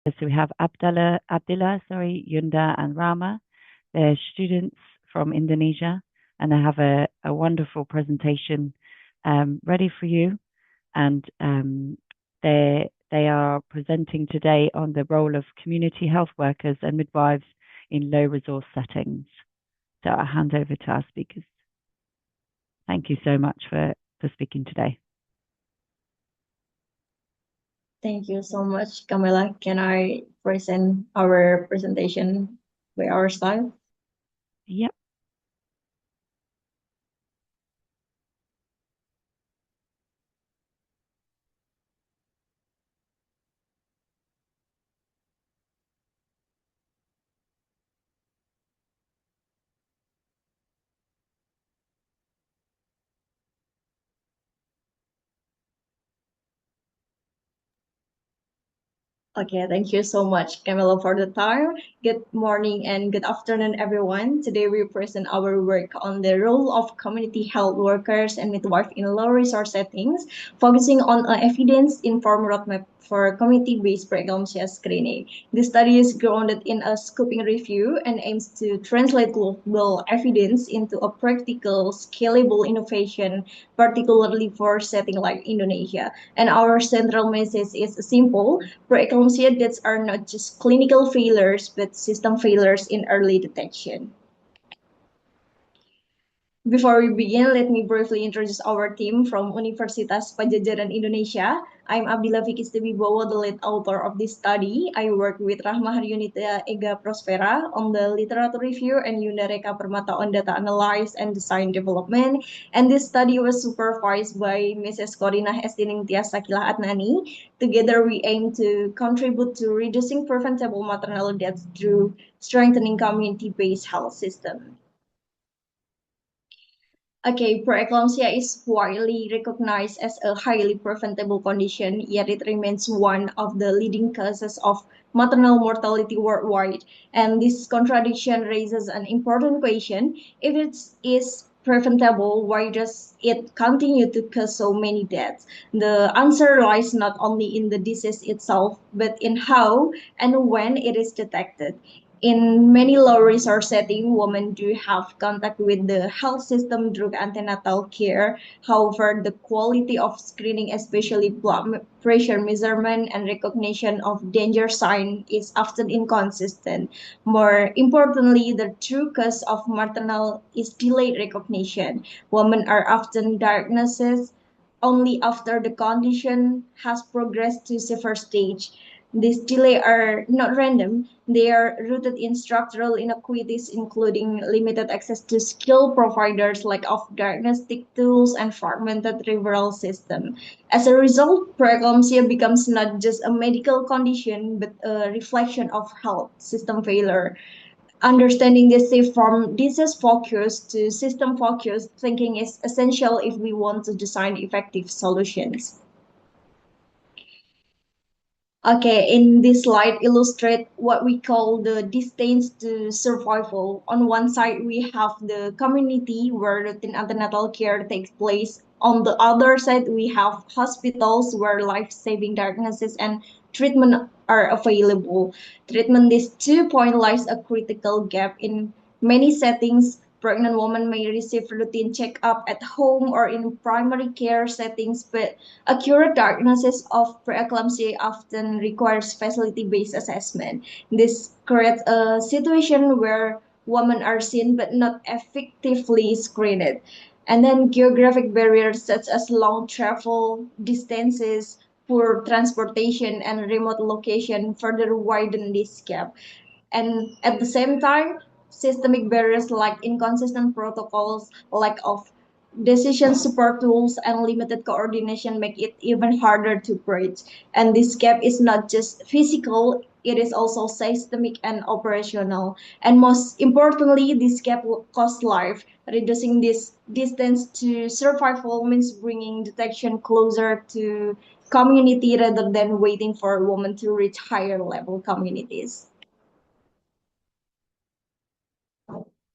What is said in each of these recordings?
So we have Abdilla, Yunda, and Rahma. They're students from Indonesia, and they have a wonderful presentation ready for you. And they are presenting today on the role of community health workers and midwives in low resource settings. So I'll hand over to our speakers. Thank you so much for speaking today. Thank you so much, Camella. Can I present our presentation by our style? Yep. Okay, thank you so much, Camilla, for the time. Good morning and good afternoon, everyone. Today we present our work on the role of community health workers and midwives in low-resource settings, focusing on an evidence-informed roadmap for community-based preeclampsia screening. This study is grounded in a scoping review and aims to translate global evidence into a practical, scalable innovation, particularly for settings like Indonesia. And our central message is simple: preeclampsia deaths are not just clinical failures, but system failures in early detection. Before we begin, let me briefly introduce our team from Universitas Padjadjaran Indonesia. I'm Abdilla Wibowo, the lead author of this study. I work with Rahma Haryunita Ega Prosfera on the literature review and Yunda Reka Permata on data analysis and design development. And this study was supervised by Mrs. Corina Hestining Tiasakila Adnani. Together, we aim to contribute to reducing preventable maternal deaths through strengthening community-based health system. Okay, preeclampsia is widely recognized as a highly preventable condition, yet it remains one of the leading causes of maternal mortality worldwide. And this contradiction raises an important question. If it is preventable, why does it continue to cause so many deaths? The answer lies not only in the disease itself, but in how and when it is detected. In many low resource settings, women do have contact with the health system through antenatal care. However, the quality of screening, especially blood pressure measurement and recognition of danger sign, is often inconsistent. More importantly, the true cause of maternal is delayed recognition. Women are often diagnosed only after the condition has progressed to severe stage. These delays are not random. They are rooted in structural inequities, including limited access to skilled providers, lack of diagnostic tools, and fragmented referral system. As a result, preeclampsia becomes not just a medical condition, but a reflection of health system failure. Understanding this shift from disease focus to system focused thinking is essential if we want to design effective solutions. Okay, in this slide illustrate what we call the distance to survival. On one side, we have the community where routine antenatal care takes place. On the other side, we have hospitals where life-saving diagnosis and treatment are available. Treatment these 2 points lies a critical gap in many settings. Pregnant women may receive routine checkup at home or in primary care settings, but accurate diagnosis of preeclampsia often requires facility-based assessment. This creates a situation where women are seen but not effectively screened. And then geographic barriers such as long travel distances, poor transportation, and remote location further widen this gap. And at the same time, systemic barriers like inconsistent protocols, lack of decision support tools, and limited coordination make it even harder to bridge. And this gap is not just physical, it is also systemic and operational. And most importantly, this gap will cost life. Reducing this distance to survival means bringing detection closer to community rather than waiting for women to reach higher level communities.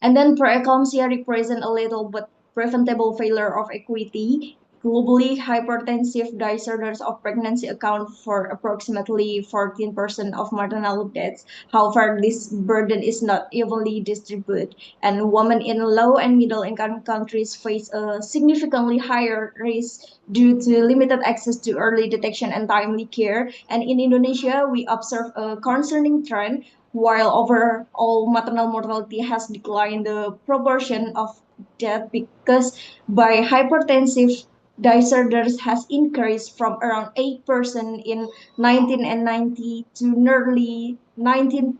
And then preeclampsia represent a little but preventable failure of equity. Globally, hypertensive disorders of pregnancy account for approximately 14% of maternal deaths. However, this burden is not evenly distributed, and women in low and middle income countries face a significantly higher risk due to limited access to early detection and timely care. And in Indonesia, we observe a concerning trend. While overall maternal mortality has declined, the proportion of death because by hypertensive disorders has increased from around 8% in 1990 to nearly 19%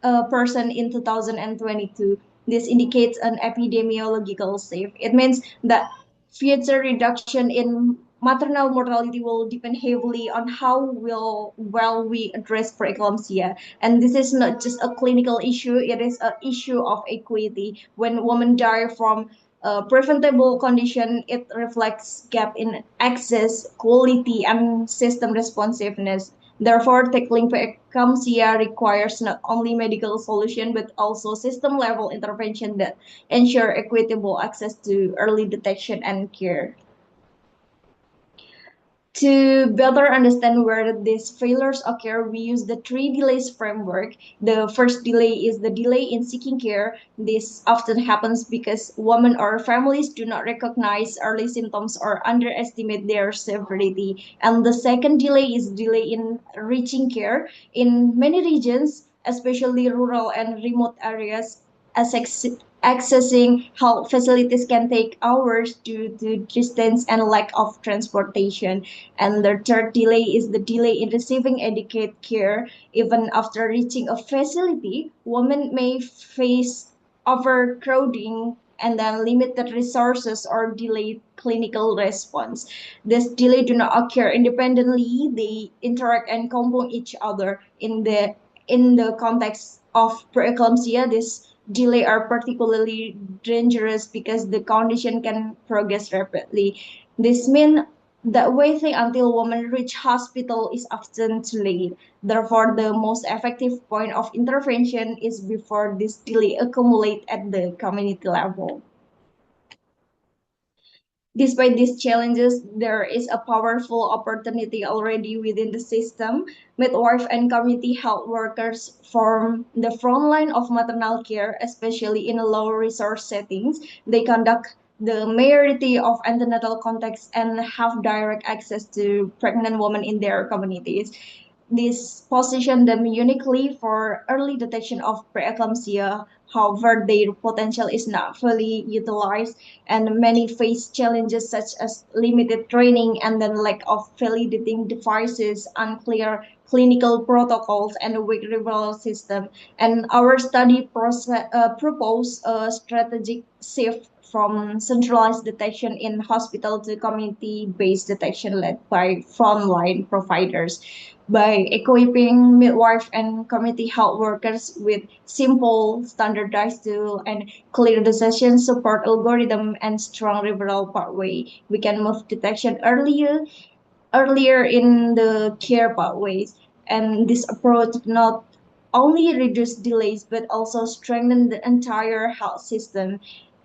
in 2022. This indicates an epidemiological shift. It means that future reduction in maternal mortality will depend heavily on how well we address preeclampsia. And this is not just a clinical issue, it is an issue of equity. When women die from a preventable condition, it reflects gap in access, quality, and system responsiveness. Therefore, tackling preeclampsia requires not only medical solution but also system-level intervention that ensure equitable access to early detection and care. To better understand where these failures occur, we use the 3 delays framework. The first delay is the delay in seeking care. This often happens because women or families do not recognize early symptoms or underestimate their severity. And the second delay is delay in reaching care. In many regions, especially rural and remote areas, accessing health facilities can take hours due to distance and lack of transportation. And the third delay is the delay in receiving adequate care. Even after reaching a facility, women may face overcrowding and then limited resources or delayed clinical response. This delay do not occur independently, they interact and compound each other. In the context of preeclampsia, this delay are particularly dangerous because the condition can progress rapidly. This means that waiting until women reach hospital is often too late. Therefore, the most effective point of intervention is before this delay accumulate at the community level. Despite these challenges, there is a powerful opportunity already within the system. Midwife and community health workers form the front line of maternal care, especially in low resource settings. They conduct the majority of antenatal contacts and have direct access to pregnant women in their communities. This position them uniquely for early detection of preeclampsia. However, their potential is not fully utilized, and many face challenges such as limited training and then lack of validating devices, unclear clinical protocols, and a weak referral system. And our study proposed a strategic shift from centralized detection in hospital to community-based detection led by frontline providers by equipping midwife and community health workers with simple, standardized tool and clear decision support algorithm and strong referral pathway. We can move detection earlier in the care pathways. And this approach not only reduce delays but also strengthen the entire health system.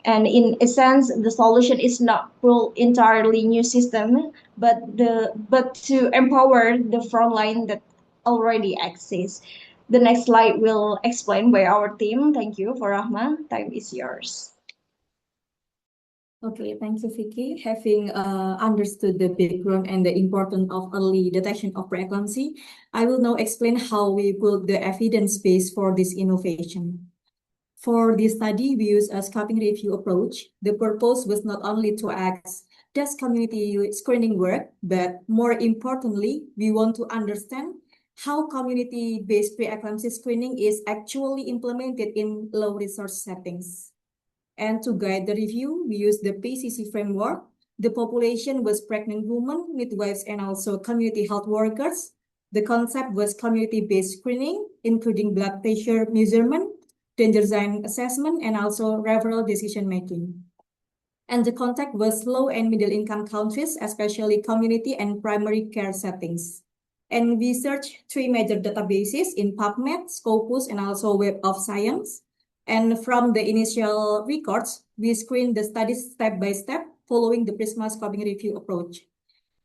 And in a sense, the solution is not build entirely new system, but to empower the front line that already exists. The next slide will explain by our team. Thank you for Rahma. Time is yours. Okay, thank you, Vicky. Having understood the background and the importance of early detection of preeclampsia, I will now explain how we build the evidence base for this innovation. For this study, we use a scoping review approach. The purpose was not only to ask, does community screening work, but more importantly, we want to understand how community-based preeclampsia screening is actually implemented in low-resource settings. And to guide the review, we use the PCC framework. The population was pregnant women, midwives, and also community health workers. The concept was community-based screening, including blood pressure measurement, danger sign assessment, and also referral decision-making. And the context was low and middle income countries, especially community and primary care settings. And we searched 3 major databases in PubMed, Scopus, and also Web of Science. And from the initial records, we screened the studies step by step, following the PRISMA scoping review approach.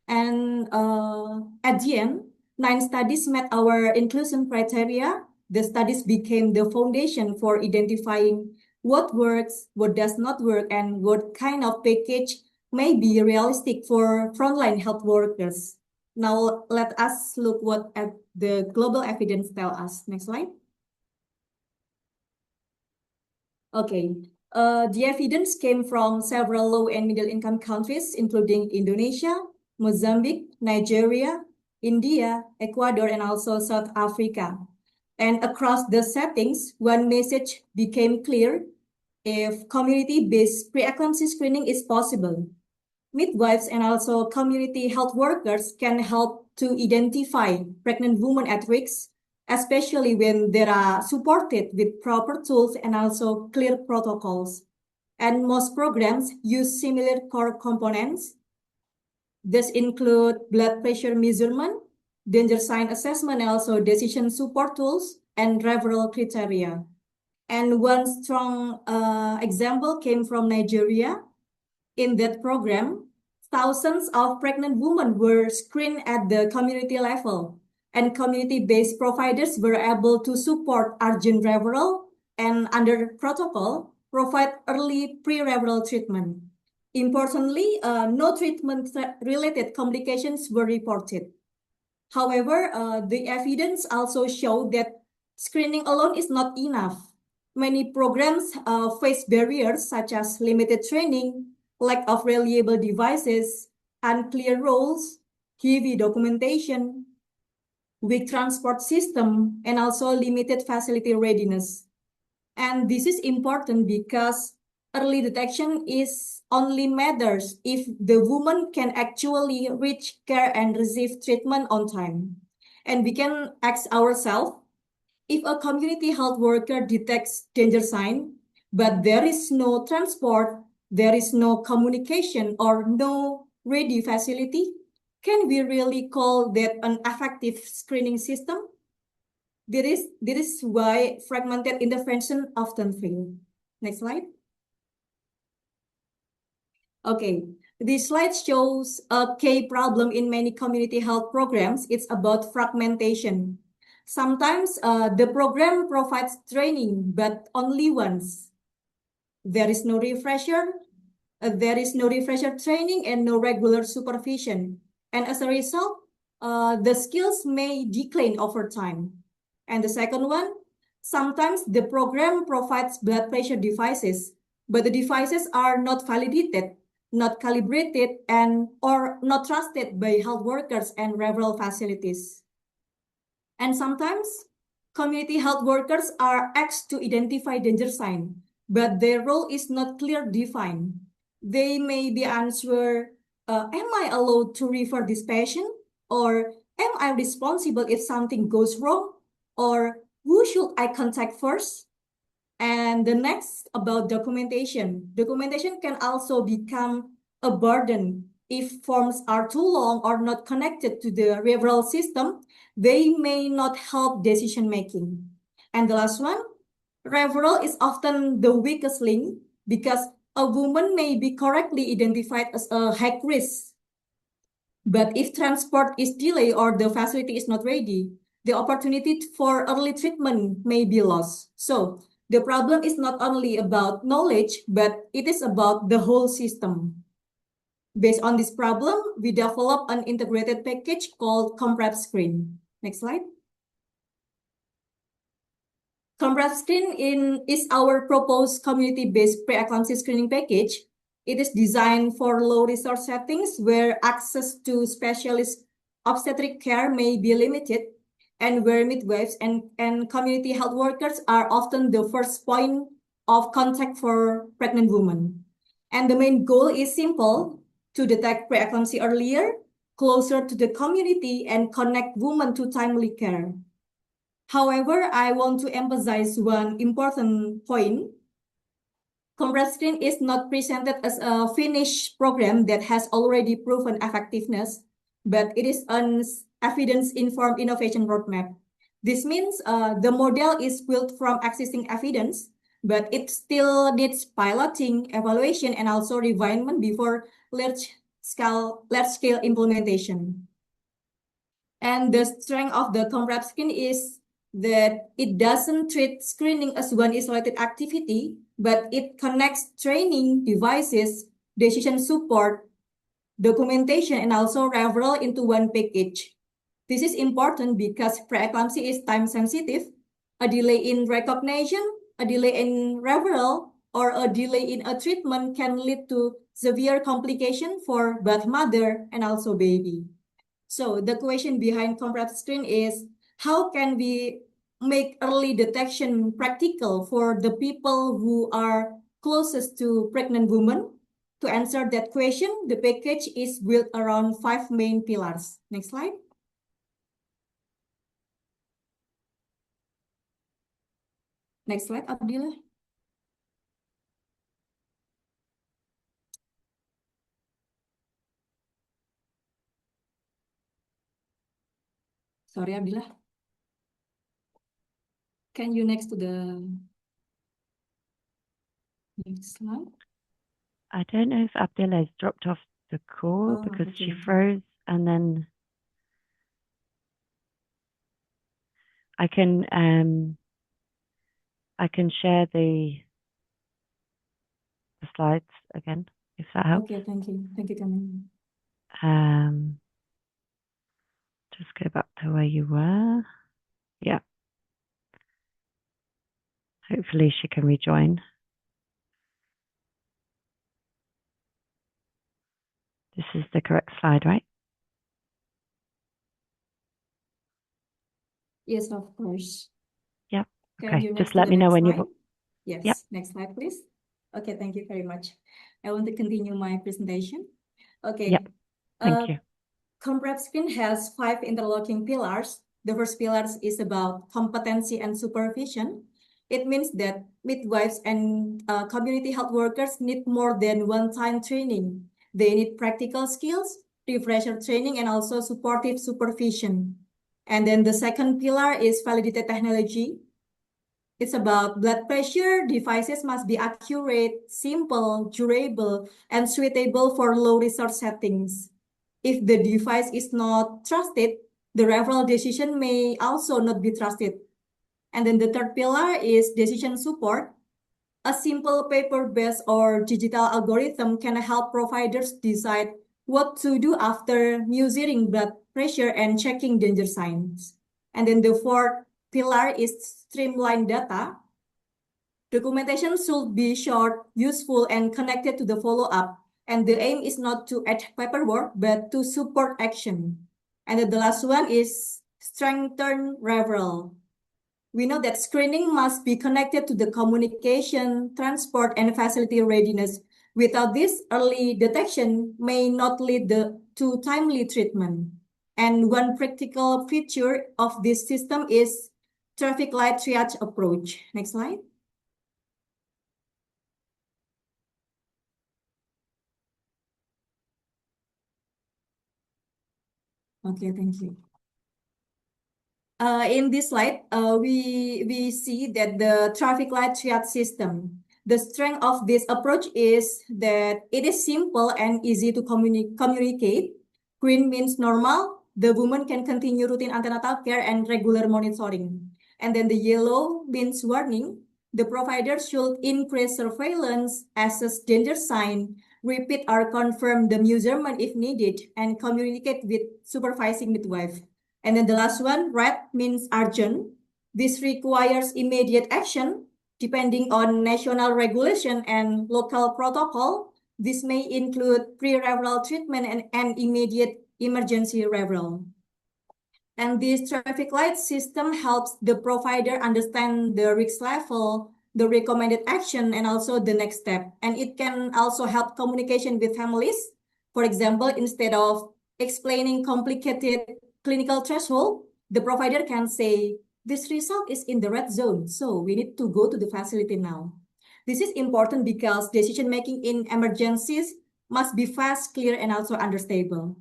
And at the end, 9 studies met our inclusion criteria. The studies became the foundation for identifying what works, what does not work, and what kind of package may be realistic for frontline health workers. Now, let us look what the global evidence tell us. Next slide. Okay, the evidence came from several low and middle income countries, including Indonesia, Mozambique, Nigeria, India, Ecuador, and also South Africa. And across the settings, one message became clear: if community-based pre-eclampsia screening is possible, midwives and also community health workers can help to identify pregnant women at risk, especially when they are supported with proper tools and also clear protocols. And most programs use similar core components. This include blood pressure measurement, danger sign assessment, and also decision support tools, and referral criteria. And one strong example came from Nigeria. In that program, thousands of pregnant women were screened at the community level, and community-based providers were able to support urgent referral and, under protocol, provide early pre-referral treatment. Importantly, no treatment-related complications were reported. However, the evidence also showed that screening alone is not enough. Many programs face barriers such as limited training, lack of reliable devices, unclear roles, heavy documentation, weak transport system, and also limited facility readiness. And this is important because early detection is only matters if the woman can actually reach care and receive treatment on time. And we can ask ourselves, if a community health worker detects danger sign, but there is no transport, there is no communication, or no ready facility, can we really call that an effective screening system? This is why fragmented intervention often fail. Next slide. Okay, this slide shows a key problem in many community health programs. It's about fragmentation. Sometimes the program provides training, but only once. There is no refresher. There is no refresher training and no regular supervision. And as a result, the skills may decline over time. And the second one, sometimes the program provides blood pressure devices, but the devices are not validated, not calibrated, or not trusted by health workers and referral facilities. And sometimes community health workers are asked to identify danger signs, but their role is not clearly defined. They may be answered, am I allowed to refer this patient? Or am I responsible if something goes wrong? Or who should I contact first? And the next about documentation. Documentation can also become a burden. If forms are too long or not connected to the referral system, they may not help decision making. And the last one, referral is often the weakest link because a woman may be correctly identified as a high risk. But if transport is delayed or the facility is not ready, the opportunity for early treatment may be lost. So the problem is not only about knowledge, but it is about the whole system. Based on this problem, we developed an integrated package called ComPrep-Screen. Next slide. ComPrep-Screen is our proposed community-based pre-eclampsia screening package. It is designed for low-resource settings where access to specialist obstetric care may be limited, and where midwives and community health workers are often the first point of contact for pregnant women. And the main goal is simple: to detect preeclampsia earlier, closer to the community, and connect women to timely care. However, I want to emphasize one important point. ComPrep-Screen is not presented as a finished program that has already proven effectiveness, but it is an evidence-informed innovation roadmap. This means the model is built from existing evidence, but it still needs piloting, evaluation, and also refinement before large-scale implementation. And the strength of the ComRep screen is that it doesn't treat screening as one isolated activity, but it connects training, devices, decision support, documentation, and also referral into one package. This is important because preeclampsia is time sensitive. A delay in recognition, a delay in referral, or a delay in a treatment can lead to severe complication for both mother and also baby. So the question behind ComRep screen is, how can we make early detection practical for the people who are closest to pregnant women? To answer that question, the package is built around 5 main pillars. Next slide. Next slide, Abdilla. Sorry, Abdilla. Can you next to the next slide? I don't know if Abdilla has dropped off the call because she froze, and then I can share the slides again if that helps. Okay, thank you. Thank you, Camella. Just go back to where you were. Yeah. Hopefully she can rejoin. This is the correct slide, right? Yes, of course. Yeah. Can Okay. you Just let me know when you. Yes. Yep. Next slide, please. Okay, thank you very much. I want to continue my presentation. Okay. Yep. Thank you. ComRep screen has 5 interlocking pillars. The first pillar is about competency and supervision. It means that midwives and community health workers need more than one-time training. They need practical skills, refresher training, and also supportive supervision. And then the second pillar is validated technology. It's about blood pressure. Devices must be accurate, simple, durable, and suitable for low resource settings. If the device is not trusted, the referral decision may also not be trusted. And then the third pillar is decision support. A simple paper-based or digital algorithm can help providers decide what to do after measuring blood pressure and checking danger signs. And then the fourth pillar is streamlined data. Documentation should be short, useful, and connected to the follow-up. And the aim is not to add paperwork, but to support action. And then the last one is strengthen referral. We know that screening must be connected to the communication, transport, and facility readiness. Without this, early detection may not lead to timely treatment. And one practical feature of this system is traffic light triage approach. Next slide. Okay, thank you. In this slide, we see that the traffic light triage system. The strength of this approach is that it is simple and easy to communicate. Green means normal. The woman can continue routine antenatal care and regular monitoring. And then the yellow means warning. The provider should increase surveillance, assess danger sign, repeat or confirm the measurement if needed, and communicate with supervising midwife. And then the last one, red means urgent. This requires immediate action. Depending on national regulation and local protocol, this may include pre-referral treatment and immediate emergency referral. And this traffic light system helps the provider understand the risk level, the recommended action, and also the next step. And it can also help communication with families. For example, instead of explaining complicated clinical threshold, the provider can say, this result is in the red zone, so we need to go to the facility now. This is important because decision-making in emergencies must be fast, clear, and also understandable.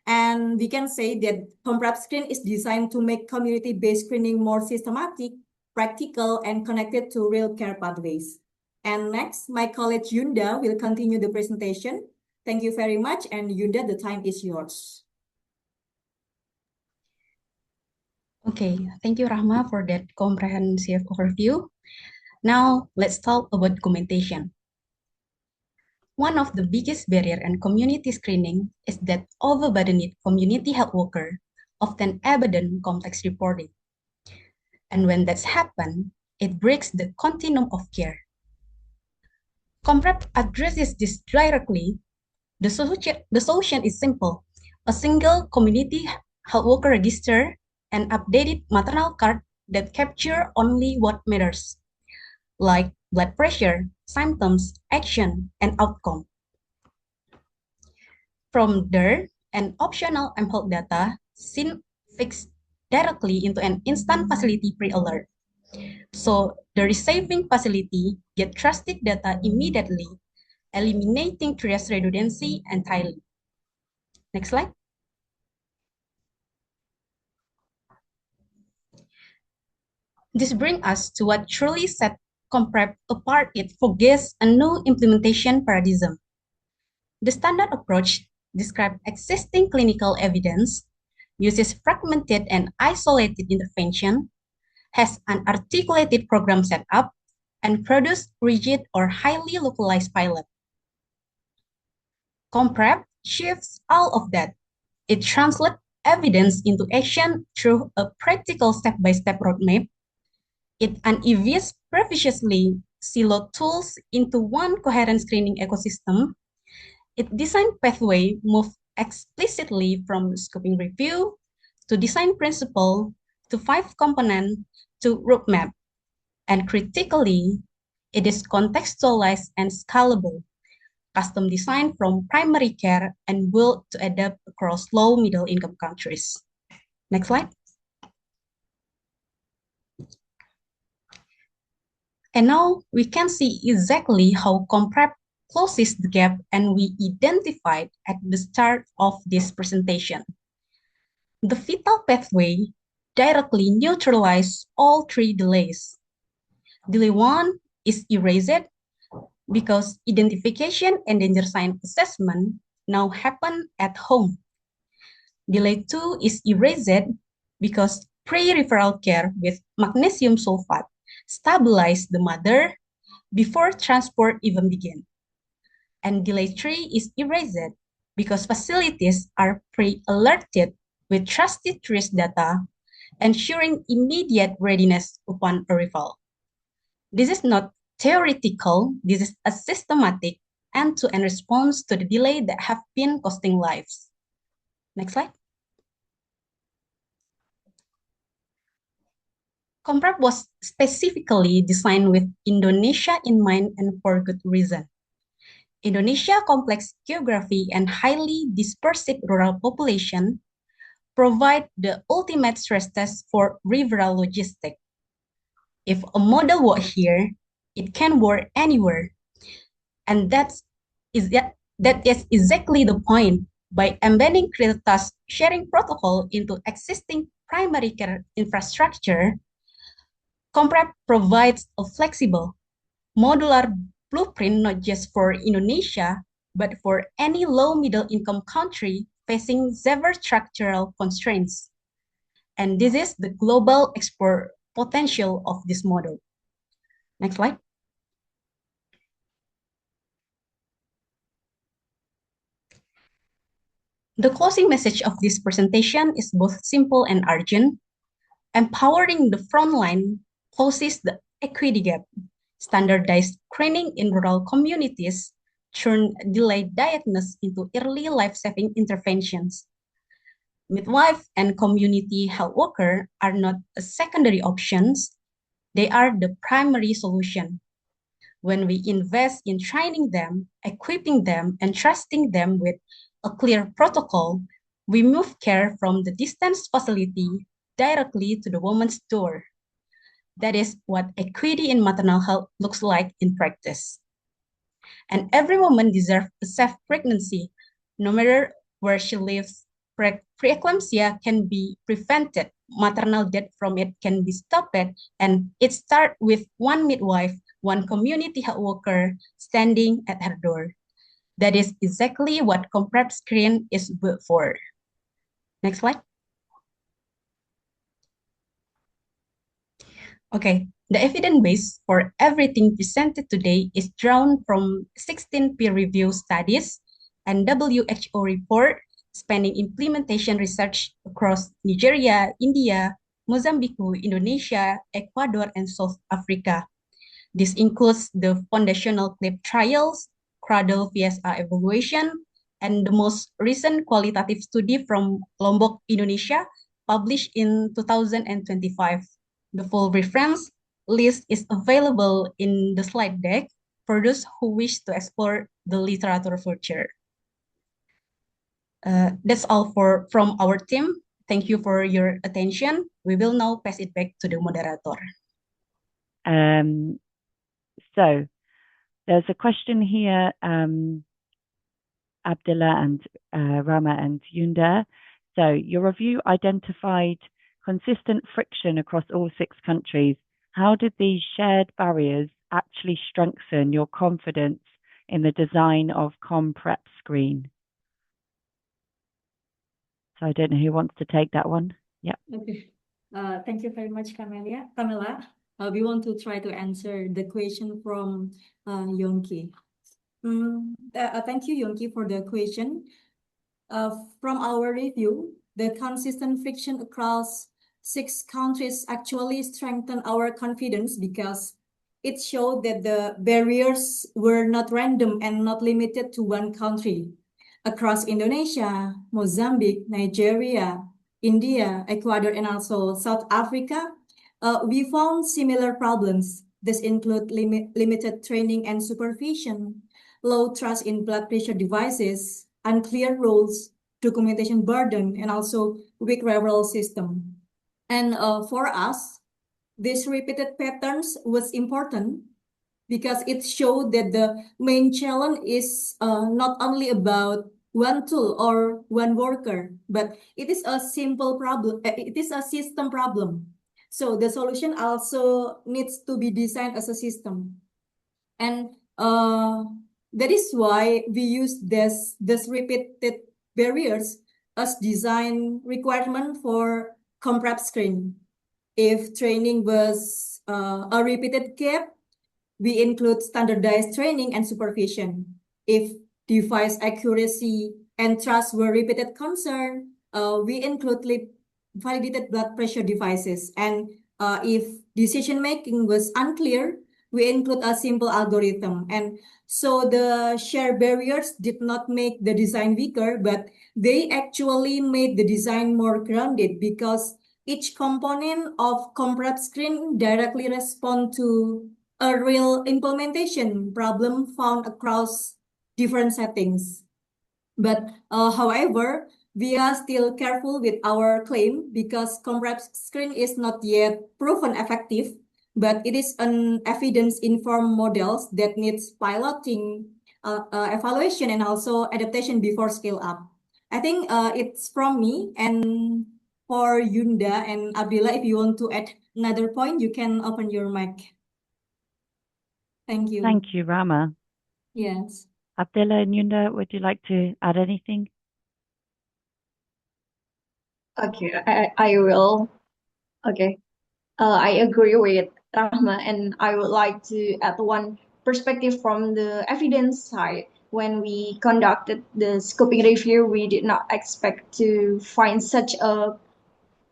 And we can say that ComRep screen is designed to make community-based screening more systematic, practical, and connected to real care pathways. And next, my colleague Yunda will continue the presentation. Thank you very much, and Yunda, the time is yours. Okay, thank you, Rahma, for that comprehensive overview. Now, let's talk about documentation. One of the biggest barriers in community screening is that overburdened community health workers often abandon complex reporting. And when that's happened, it breaks the continuum of care. COMPREP addresses this directly. The solution is simple. A single community health worker register and updated maternal card that capture only what matters, like blood pressure, symptoms, action, and outcome. From there, an optional health data seen fixed directly into an instant facility pre-alert. So the receiving facility get trusted data immediately, eliminating triage redundancy entirely. Next slide. This brings us to what truly set COMPREP apart. It forgets a new implementation paradigm. The standard approach describes existing clinical evidence, uses fragmented and isolated intervention, has an articulated program set up, and produce rigid or highly localized pilot. COMPREP shifts all of that. It translates evidence into action through a practical step-by-step roadmap. It unweaves previously siloed tools into one coherent screening ecosystem. It design pathway move explicitly from scoping review to design principle to 5 component to roadmap. And critically, it is contextualized and scalable, custom designed from primary care and built to adapt across low middle income countries. Next slide. And now we can see exactly how COMPREP closes the gap and we identified at the start of this presentation. The vital pathway directly neutralizes all 3 delays. Delay 1 is erased because identification and danger sign assessment now happen at home. Delay 2 is erased because pre-referral care with magnesium sulfate stabilize the mother before transport even begins. And delay 3 is erased because facilities are pre-alerted with trusted trace data, ensuring immediate readiness upon arrival. This is not theoretical, this is a systematic end-to-end response to the delay that have been costing lives. Next slide. COMPREP was specifically designed with Indonesia in mind and for good reason. Indonesia's complex geography and highly dispersed rural population provide the ultimate stress test for referral logistics. If a model works here, it can work anywhere. And that is exactly the point. By embedding critical task sharing protocol into existing primary care infrastructure, COMPREP provides a flexible, modular blueprint not just for Indonesia, but for any low-middle income country facing severe structural constraints. And this is the global export potential of this model. Next slide. The closing message of this presentation is both simple and urgent. Empowering the frontline closes the equity gap. Standardized screening in rural communities turn delayed diagnosis into early life-saving interventions. Midwives and community health workers are not a secondary options, they are the primary solution. When we invest in training them, equipping them, and trusting them with a clear protocol, we move care from the distance facility directly to the woman's door. That is what equity in maternal health looks like in practice. And every woman deserves a safe pregnancy, no matter where she lives. Preeclampsia can be prevented maternal death from it can be stopped, and it starts with one midwife, one community health worker standing at her door. That is exactly what ComPrep screen is built for. Next slide. Okay, the evidence base for everything presented today is drawn from 16 peer-reviewed studies and WHO report spanning implementation research across Nigeria, India, Mozambique, Indonesia, Ecuador, and South Africa. This includes the foundational CLIP trials, Cradle VSA evaluation, and the most recent qualitative study from Lombok, Indonesia, published in 2025. The full reference list is available in the slide deck for those who wish to explore the literature further. That's all from our team. Thank you for your attention. We will now pass it back to the moderator. So there's a question here, Abdilla and Rahma and Yunda. So your review identified consistent friction across all 6 countries. How did these shared barriers actually strengthen your confidence in the design of ComPrep screen? So I don't know who wants to take that one. Yeah. Okay. Thank you very much, Camella. We want to try to answer the question from Yonki. Thank you, Yonki, for the question. From our review, the consistent friction across 6 countries actually strengthened our confidence because it showed that the barriers were not random and not limited to one country. Across Indonesia, Mozambique, Nigeria, India, Ecuador, and also South Africa, we found similar problems. This include limited training and supervision, low trust in blood pressure devices, unclear rules, documentation burden, and also weak referral system. And for us, these repeated patterns was important because it showed that the main challenge is not only about one tool or one worker, but it is a simple problem. It is a system problem. So the solution also needs to be designed as a system. And that is why we use this repeated barriers as design requirement for ComPrep screen. If training was a repeated gap, we include standardized training and supervision. If device accuracy and trust were repeated concern, we include validated blood pressure devices. And if decision-making was unclear, we include a simple algorithm. And so the shared barriers did not make the design weaker, but they actually made the design more grounded because each component of ComPrep screen directly respond to a real implementation problem found across different settings. But however, we are still careful with our claim because ComPrep screen is not yet proven effective, but it is an evidence-informed models that needs piloting, evaluation, and also adaptation before scale up. I think it's from me, and for Yunda and Abdilla, if you want to add another point, you can open your mic. Thank you. Thank you, Rahma. Yes. Abdilla and Yunda, would you like to add anything? Okay, I will. Okay. I agree with Rahma, and I would like to add one perspective from the evidence side. When we conducted the scoping review, we did not expect to find such a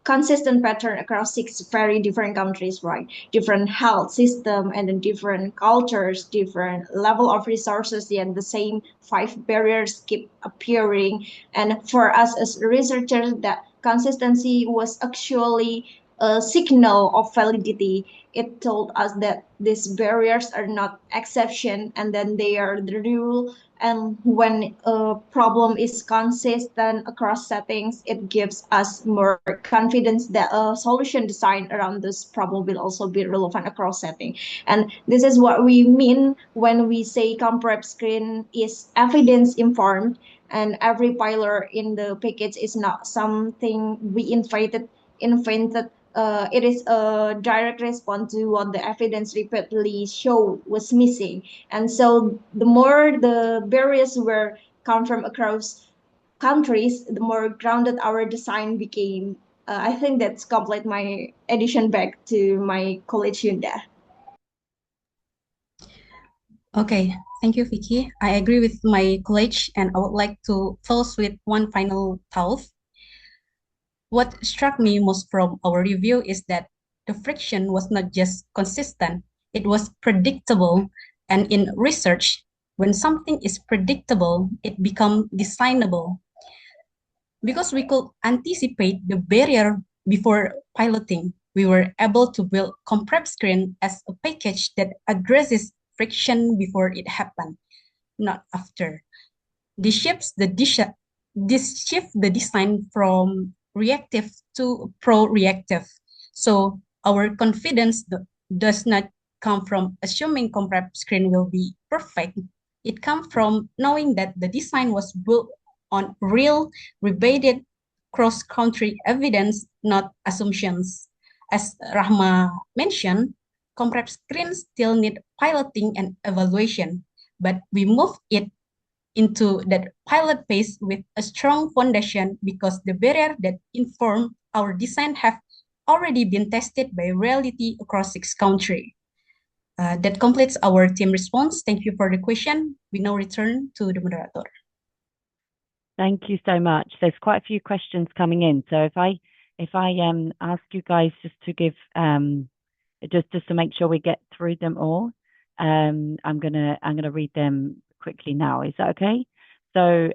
consistent pattern across 6 very different countries, right? Different health system and then different cultures, different level of resources, and the same 5 barriers keep appearing. And for us as researchers, that consistency was actually a signal of validity. It told us that these barriers are not exception, and then they are the rule. And when a problem is consistent across settings, it gives us more confidence that a solution designed around this problem will also be relevant across setting. And this is what we mean when we say ComPrep screen is evidence informed, and every pilot in the package is not something we invited invented. It is a direct response to what the evidence repeatedly showed was missing. And so the more the barriers were come from across countries, the more grounded our design became. I think that's complete my addition back to my college Yunda. Okay, thank you, Vicky. I agree with my colleague, and I would like to close with one final thought. What struck me most from our review is that the friction was not just consistent, it was predictable. And in research, when something is predictable, it becomes designable. Because we could anticipate the barrier before piloting, we were able to build comprep screen as a package that addresses friction before it happened, not after. This shifts the design from reactive to pro-reactive. So our confidence does not come from assuming comprep screen will be perfect. It comes from knowing that the design was built on real, rebated cross-country evidence, not assumptions. As Rahma mentioned, comprep screens still need piloting and evaluation, but we move it into that pilot phase with a strong foundation because the barrier that inform our design have already been tested by reality across 6 countries. That completes our team response. Thank you for the question. We now return to the moderator. Thank you so much. There's quite a few questions coming in. So if I ask you guys just to give just to make sure we get through them all, I'm gonna read them quickly now. Is that okay? So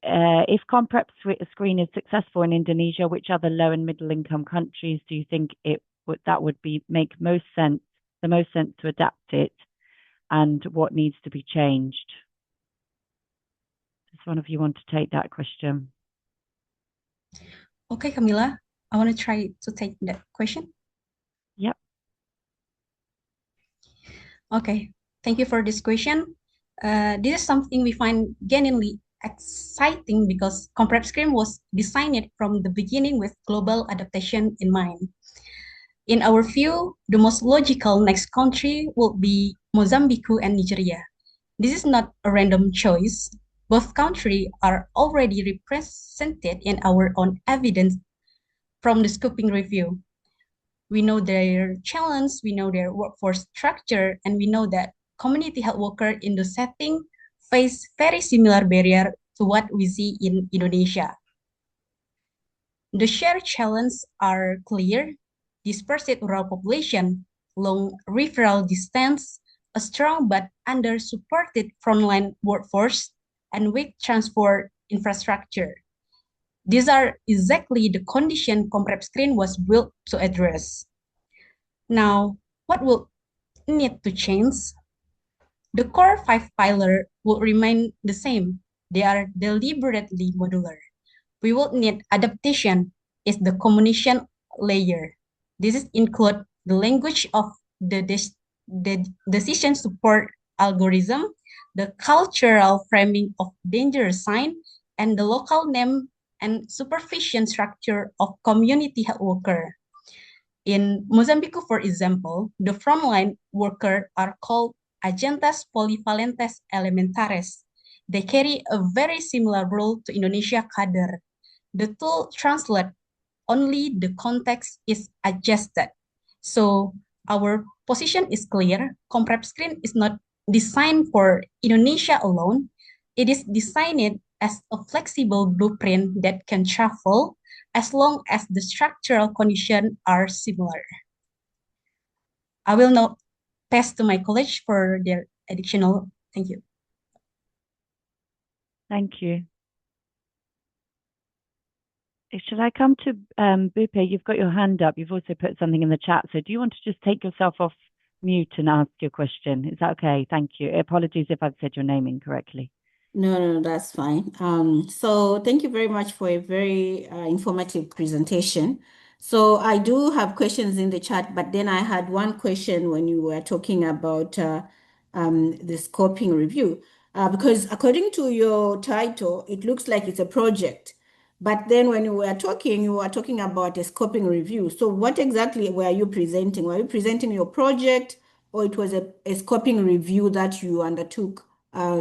if comprep screen is successful in Indonesia, which other low and middle income countries do you think that would make the most sense to adapt it, and what needs to be changed? Does one of you want to take that question? Okay, Camella, I want to try to take that question. Yep. Okay, thank you for this question. This is something we find genuinely exciting because comprep screen was designed from the beginning with global adaptation in mind. In our view, the most logical next country would be Mozambique and Nigeria. This is not a random choice. Both countries are already represented in our own evidence from the scoping review. We know their challenge, we know their workforce structure, and we know that community health workers in the setting face very similar barrier to what we see in Indonesia. The shared challenges are clear: dispersed rural population, long referral distance, a strong but under-supported frontline workforce, and weak transport infrastructure. These are exactly the condition comprep screen was built to address. Now, what will need to change? The core 5 pillars will remain the same. They are deliberately modular. We will need adaptation is the communication layer. This include the language of the decision support algorithm, the cultural framing of danger sign, and the local name and supervision structure of community health worker. In Mozambique, for example, the frontline workers are called agentes polivalentes elementares. They carry a very similar role to Indonesia cadre. The tool translates only the context is adjusted. So our position is clear. Comprep screen is not designed for Indonesia alone. It is designed as a flexible blueprint that can travel as long as the structural conditions are similar. I will now pass to my colleague for their additional. Thank you. Thank you. Should I come to Bupe? You've got your hand up. You've also put something in the chat. So do you want to just take yourself off mute and ask your question? Is that okay? Thank you. Apologies if I've said your name incorrectly. No, that's fine. So thank you very much for a very informative presentation. So I do have questions in the chat, but then I had one question when you were talking about the scoping review, because according to your title, it looks like it's a project. But then when you were talking about a scoping review. So what exactly were you presenting? Were you presenting your project, or it was a scoping review that you undertook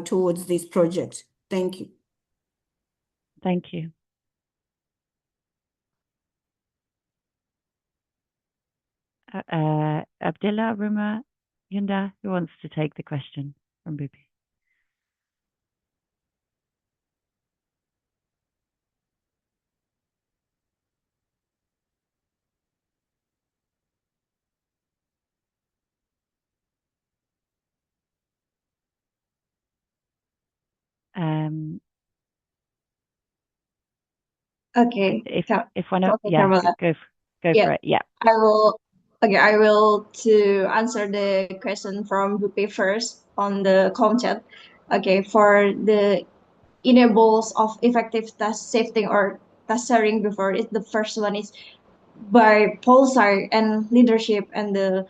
towards this project? Thank you. Thank you. Abdilla, Rahma, Yunda, who wants to take the question from Bupi? Okay. If one of Okay, yeah, Camella. go Yeah. for it. Yeah. I will. Okay, I will to answer the question from Bupe first on the chat. Okay, for the enables of effective task shifting or task sharing before it, the first one is by policy and leadership and the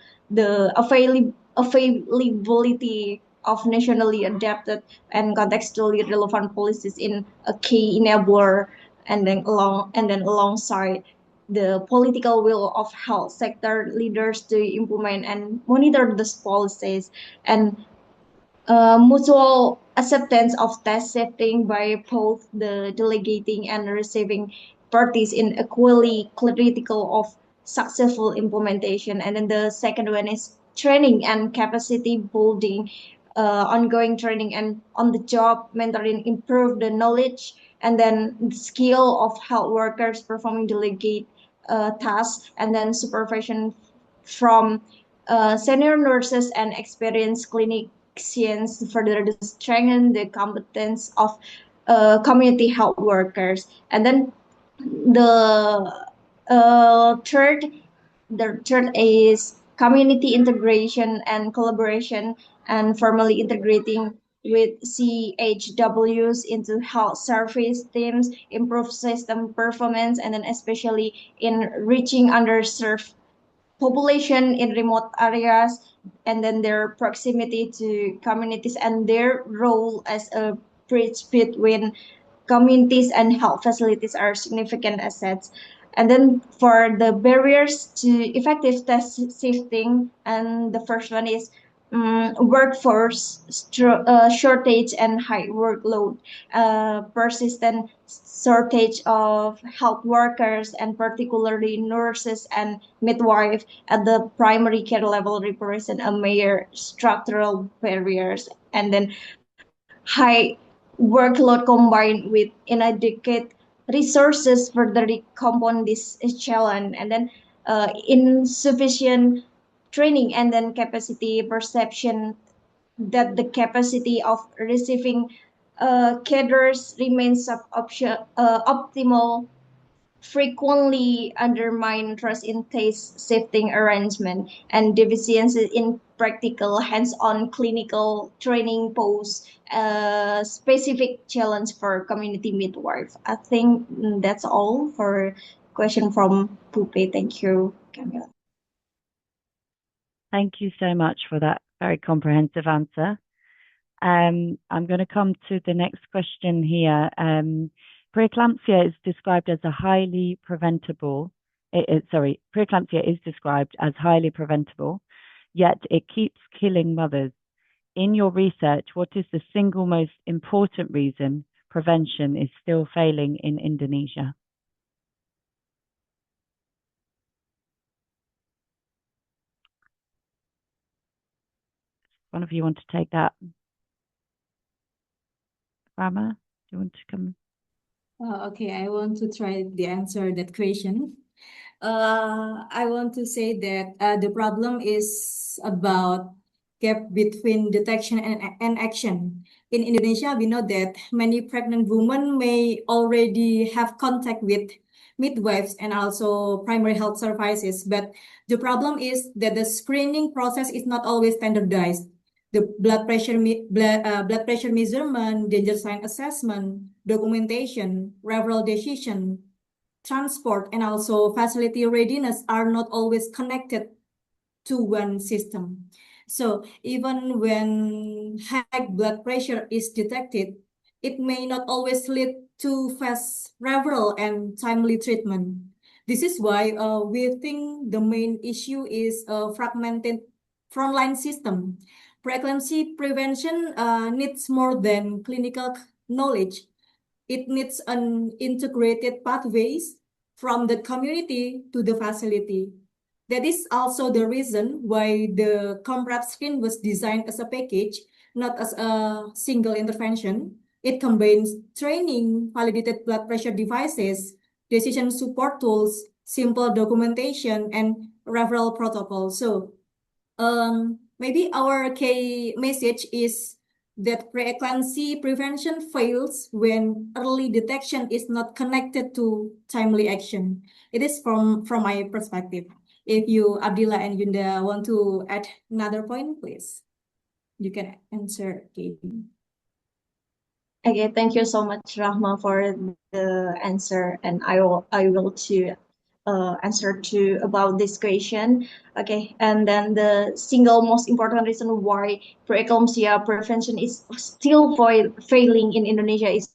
availability of nationally adapted and contextually relevant policies in a key enabler, and then alongside the political will of health sector leaders to implement and monitor these policies, and mutual acceptance of task shifting by both the delegating and receiving parties in equally critical of successful implementation. And then the second one is training and capacity building, ongoing training and on the job mentoring, improve the knowledge and then the skill of health workers performing delegate tasks, and then supervision from senior nurses and experienced clinicians to further strengthen the competence of community health workers. And then the third, the third is community integration and collaboration, and formally integrating with CHWs into health service teams, improve system performance, and then especially in reaching underserved population in remote areas, and then their proximity to communities and their role as a bridge between communities and health facilities are significant assets. And then for the barriers to effective task shifting, and the first one is workforce shortage and high workload, persistent shortage of health workers and particularly nurses and midwives at the primary care level represent a major structural barriers. And then high workload combined with inadequate resources further compound this challenge. And then insufficient training and then capacity perception that the capacity of receiving cadres remains optimal frequently undermine trust in taste shifting arrangement, and deficiencies in practical hands-on clinical training pose a specific challenge for community midwife. I think that's all for question from Pupe. Thank you, Camilla. Thank you so much for that very comprehensive answer. I'm going to come to the next question here. Preeclampsia is described as a highly preventable. Preeclampsia is described as highly preventable, yet it keeps killing mothers. In your research, what is the single most important reason prevention is still failing in Indonesia? One of you want to take that? Rahma, do you want to come? Okay, I want to try to answer that question. I want to say that the problem is about gap between detection and action. In Indonesia, we know that many pregnant women may already have contact with midwives and also primary health services, but the problem is that the screening process is not always standardized. The blood pressure measurement, danger sign assessment, documentation, referral decision, transport, and also facility readiness are not always connected to one system. So even when high blood pressure is detected, it may not always lead to fast referral and timely treatment. This is why we think the main issue is a fragmented frontline system. Preeclampsia prevention needs more than clinical knowledge. It needs an integrated pathways from the community to the facility. That is also the reason why the ComPrep screen was designed as a package, not as a single intervention. It combines training, validated blood pressure devices, decision support tools, simple documentation, and referral protocol. So maybe our key message is that preeclampsia prevention fails when early detection is not connected to timely action. It is from my perspective. If you, Abdilla and Yunda, want to add another point, please, you can answer, Katie. Okay, thank you so much, Rahma, for the answer, and I will to answer to about this question. Okay, and then the single most important reason why preeclampsia prevention is still failing in Indonesia is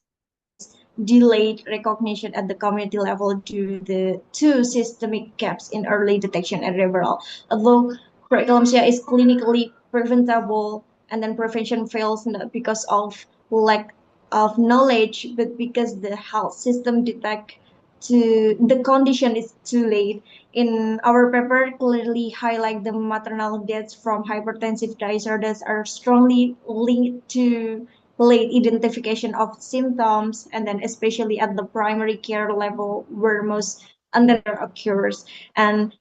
delayed recognition at the community level due to the two systemic gaps in early detection and referral. Although preeclampsia is clinically preventable, and then prevention fails not because of lack of knowledge, but because the health system detect to the condition is too late. In our paper, clearly highlight the maternal deaths from hypertensive disorders are strongly linked to late identification of symptoms, and then especially at the primary care level where most under occurs. And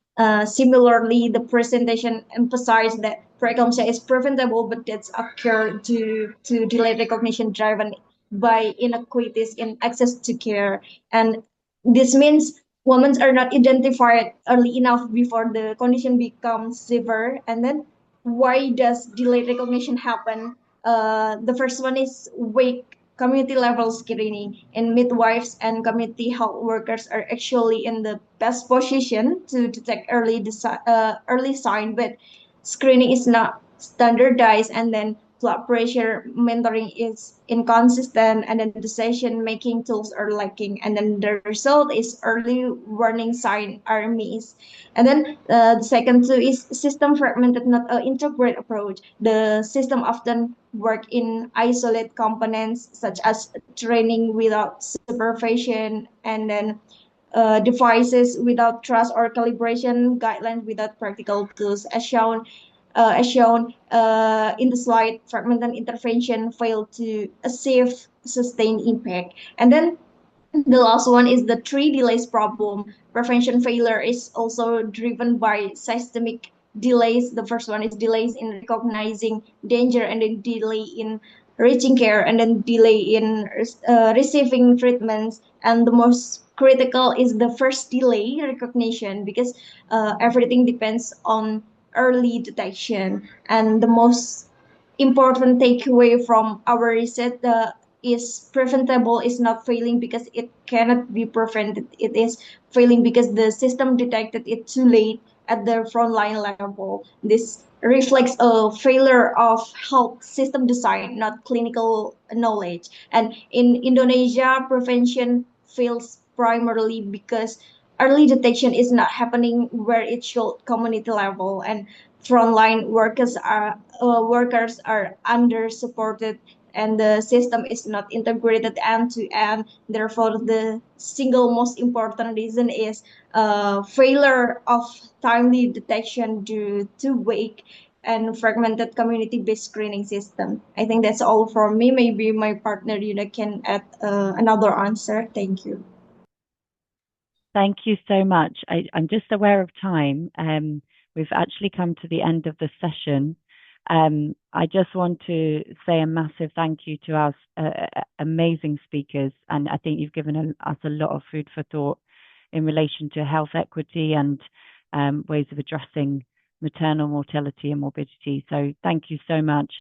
similarly, the presentation emphasized that preeclampsia is preventable, but deaths occur due to delayed recognition driven by inequities in access to care. And this means women are not identified early enough before the condition becomes severe. And then why does delayed recognition happen? The first one is weak community level screening, and midwives and community health workers are actually in the best position to detect early sign, but screening is not standardized, and then blood pressure mentoring is inconsistent, and then decision making tools are lacking, and then the result is early warning sign are missed. And then the second two is system fragmented, not an integrated approach. The system often work in isolate components such as training without supervision, and then devices without trust or calibration, guidelines without practical tools, as shown in the slide. Fragmented intervention failed to achieve sustained impact. And then the last one is the three delays problem. Prevention failure is also driven by systemic delays. The first one is delays in recognizing danger, and then delay in reaching care, and then delay in receiving treatments. And the most critical is the first delay recognition, because everything depends on early detection. And the most important takeaway from our research is preventable is not failing because it cannot be prevented. It is failing because the system detected it too late at the frontline level. This reflects a failure of health system design, not clinical knowledge. And in Indonesia, prevention fails primarily because early detection is not happening where it should, community level, and frontline workers are under supported, and the system is not integrated end to end. Therefore, the single most important reason is failure of timely detection due to weak and fragmented community-based screening system. I think that's all from me. Maybe my partner Yunda can add another answer. Thank you. Thank you so much. I'm just aware of time. We've actually come to the end of the session. I just want to say a massive thank you to our amazing speakers, and I think you've given us a lot of food for thought in relation to health equity and ways of addressing maternal mortality and morbidity. So thank you so much.